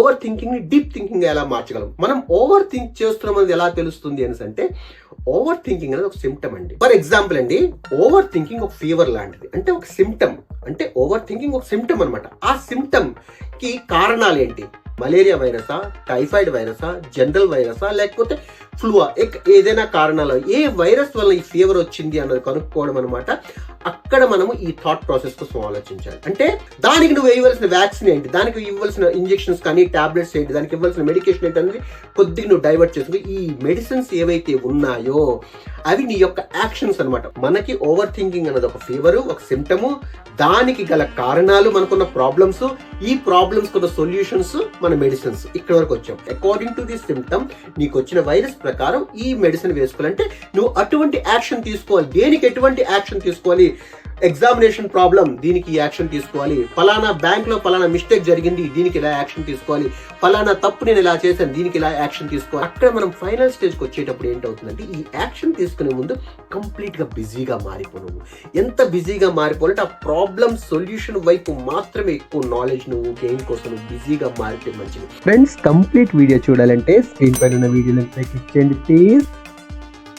Over thinking ని deep thinking ఎలా మార్చగలం? మనం ఓవర్ థింక్ చేస్తున్నామని ఎలా తెలుస్తుంది అని అంటే, ఓవర్ థింకింగ్ అనేది ఒక సిమ్టమ్ అండి. ఫర్ ఎగ్జాంపుల్ అండి, ఓవర్ థింకింగ్ ఒక ఫీవర్ లాంటిది. అంటే ఒక సిమ్టమ్, అంటే ఓవర్ థింకింగ్ ఒక సిమ్టమ్ అనమాట. ఆ సిమ్టమ్ కి కారణాలు ఏంటి? మలేరియా వైరసా, టైఫాయిడ్ వైరసా, జనరల్ వైరసా, లేకపోతే ఫ్లూవా, ఏదైనా కారణాలు ఏ వైరస్ వల్ల ఈ ఫీవర్ వచ్చింది అన్నది కనుక్కోవడం అనమాట. అక్కడ మనము ఈ థాట్ ప్రాసెస్ కోసం ఆలోచించాలి. అంటే దానికి నువ్వు వేయవలసిన వ్యాక్సిన్ ఏంటి, దానికి ఇవ్వాల్సిన ఇంజెక్షన్స్ కానీ టాబ్లెట్స్ ఏంటి, దానికి ఇవ్వాల్సిన మెడికేషన్ ఏంటి అనేది కొద్దిగా నువ్వు డైవర్ట్ చేసుకుని ఈ మెడిసిన్స్ ఏవైతే ఉన్నాయో అవి నీ యొక్క యాక్షన్స్ అనమాట. మనకి ఓవర్ థింకింగ్ అనేది ఒక ఫీవర్, ఒక సిమ్టము, దానికి గల కారణాలు, మనకున్న ప్రాబ్లమ్స్, ఈ ప్రాబ్లమ్స్ కున్న సొల్యూషన్స్, మన మెడిసిన్స్. ఇక్కడ వరకు వచ్చాం. అకార్డింగ్ టు ది సిమ్టమ్, నీకు వచ్చిన వైరస్ ప్రకారం ఈ మెడిసిన్ వేసుకోవాలంటే నువ్వు అటువంటి యాక్షన్ తీసుకోవాలి. దేనికి ఎటువంటి యాక్షన్ తీసుకోవాలి? ఎగ్జామినేషన్ ప్రాబ్లం, దీనికి యాక్షన్ తీసుకోవాలి. ఫలానా బ్యాంక్ లో ఫలానా మిస్టేక్ జరిగింది, దీనికి ఇలా యాక్షన్ తీసుకోవాలి. ఫలానా తప్పు నేను ఇలా చేశాను, దీనికి ఇలా యాక్షన్ తీసుకోవాలి. అక్కడ మనం ఫైనల్ స్టేజ్కి వచ్చేటప్పుడు ఏంటవుతుందంటే, ఈ యాక్షన్ తీసుకునే ముందు కంప్లీట్ గా బిజీగా మారిపోను. ఎంత బిజీగా మారిపోవాలంటే ఆ ప్రాబ్లమ్ సొల్యూషన్ వైపు మాత్రమే ఎక్కువ నాలెడ్జ్ నువ్వు గెయిన్ కోసం నువ్వు బిజీగా మారితే మంచిది. ఫ్రెండ్స్, కంప్లీట్ వీడియో చూడాలంటే స్క్రీన్ పైన ఉన్న వీడియోని క్లిక్ చేయండి ప్లీజ్.